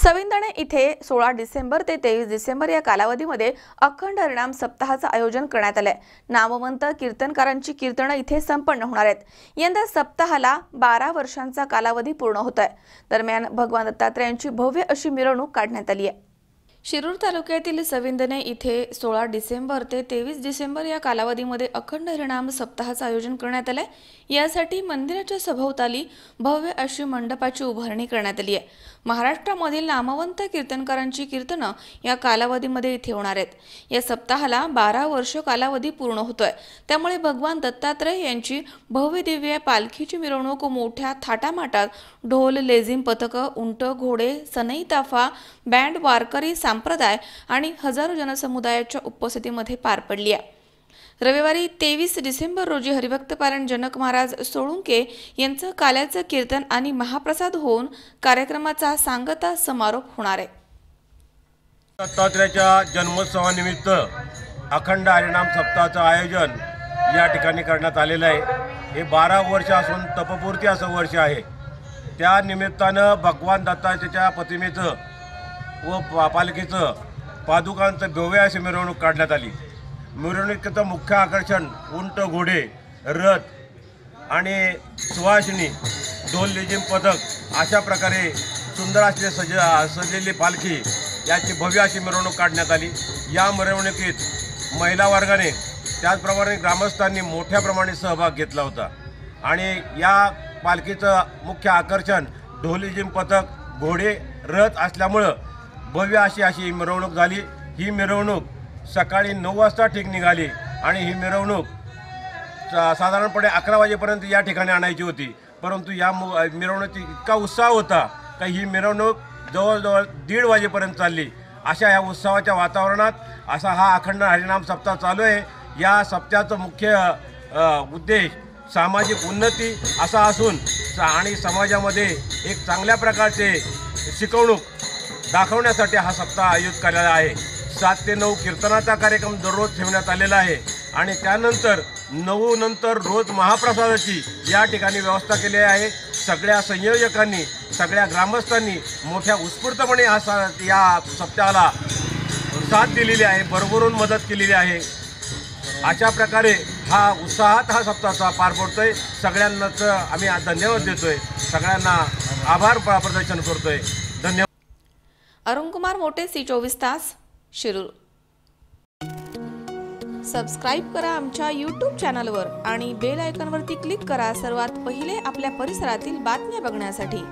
सविंदणे इथे 16 डिसेंबर ते 23 डिसेंबर या कालावधीमध्ये अखंड हरिनाम सप्ताहाचं आयोजन करण्यात आलंय। नामवंत कीर्तनकारांची कीर्तनं इथे संपन्न होणार आहेत। यंदा सप्ताहाला 12 वर्षांचा कालावधी पूर्ण होतोय। दरम्यान भगवान दत्तात्रयांची भव्य अशी मिरवणूक काढण्यात आली आहे। शिरूर तालुक्यातील सविंदणे इथे 16 डिसेंबर ते 23 डिसेंबर या कालावधीमध्ये अखंड हरिनाम सप्ताहाचं आयोजन करण्यात आलंय। यासाठी मंदिराच्या सभोवताली भव्य अशी मंडपाची उभारणी करण्यात आली आहे। महाराष्ट्रामधील नामवंत कीर्तनकारांची कीर्तनं या कालावधीमध्ये इथे होणार आहेत। या सप्ताहाला 12 वर्ष कालावधी पूर्ण होतोय, त्यामुळे भगवान दत्तात्रय यांची भव्य दिव्य पालखीची मिरवणूक मोठ्या थाटामाटात ढोल, लेझिम पथकं, उंट, घोडे, सनई ताफा, बँड, वारकरी संप्रदाय आणि हजारो जनसमुदायाच्या उपस्थितीमध्ये पार पडली आहे। रविवारी 23 डिसेंबर रोजी हरिभक्त पारायण जनक महाराज सोळुंके यांचं काल्याचं कीर्तन आणि महाप्रसाद होऊन कार्यक्रमाचा सांगता समारोप होणार आहे। दत्तात्रयाच्या जन्मोत्सवानिमित्त अखंड हरिनाम सप्ताहाचं आयोजन या ठिकाणी करण्यात आलेलं आहे। हे 12 वर्ष असून तपपूर्ती असं वर्ष आहे। त्या निमित्तानं भगवान दत्तात्रयाच्या प्रतिमेचं व पालखीचं पादुकांचं भव्य अशी मिरवणूक काढण्यात आली। मिरवणुकीचं मुख्य आकर्षण उंट, घोडे, रथ आणि सुवासिनी, ढोल, लेझिम पथक अशा प्रकारे सुंदर असले सजलेली पालखी याची भव्य अशी मिरवणूक काढण्यात आली। या मिरवणुकीत महिला वर्गाने त्याचप्रमाणे ग्रामस्थांनी मोठ्या प्रमाणात सहभाग घेतला होता आणि या पालखीचं मुख्य आकर्षण ढोल, लेझिम पथक, घोडे, रथ असल्यामुळं भव्य अशी मिरवणूक झाली। ही मिरवणूक सकाळी 9 वाजता ठीक निघाली आणि ही मिरवणूक साधारणपणे 11 वाजेपर्यंत या ठिकाणी आणायची होती, परंतु या मिरवणुकीत इतका उत्साह होता का ही मिरवणूक जवळजवळ 1:30 वाजेपर्यंत चालली। अशा ह्या उत्सवाच्या वातावरणात असा हा अखंड हरिनाम सप्ताह चालू आहे। या सप्ताहाचा मुख्य उद्देश सामाजिक उन्नती असा असून आणि समाजामध्ये एक चांगल्या प्रकारचे शिकवणूक दाखवण्यासाठी हा सप्ताह आयोजित केलेला आहे। 7 ते 9 कीर्तनाचा कार्यक्रम दररोज ठेवण्यात आलेला आहे आणि त्यानंतर 9 नंतर रोज महाप्रसादाची या ठिकाणी व्यवस्था केली आहे। सगळ्या संयोजकांनी, सगळ्या ग्रामस्थांनी मोठ्या उत्स्फूर्तपणे या सप्ताहाला साथ दिलेली आहे, भरभरून मदत केलेली आहे। अशा प्रकारे हा उत्साहात हा सप्ताह पार पडतोय। सगळ्यांनाच आम्ही धन्यवाद देतोय, सगळ्यांना आभार प्रदर्शन करतोय। धन्यवाद। अरुण कुमार मोटे, C24 तास, शिरूर। सबस्क्राइब करा आमच्या YouTube चॅनलवर आणि बेल आयकॉनवरती क्लिक करा सर्वात पहिले आपल्या परिसरातील बातम्या बघण्यासाठी।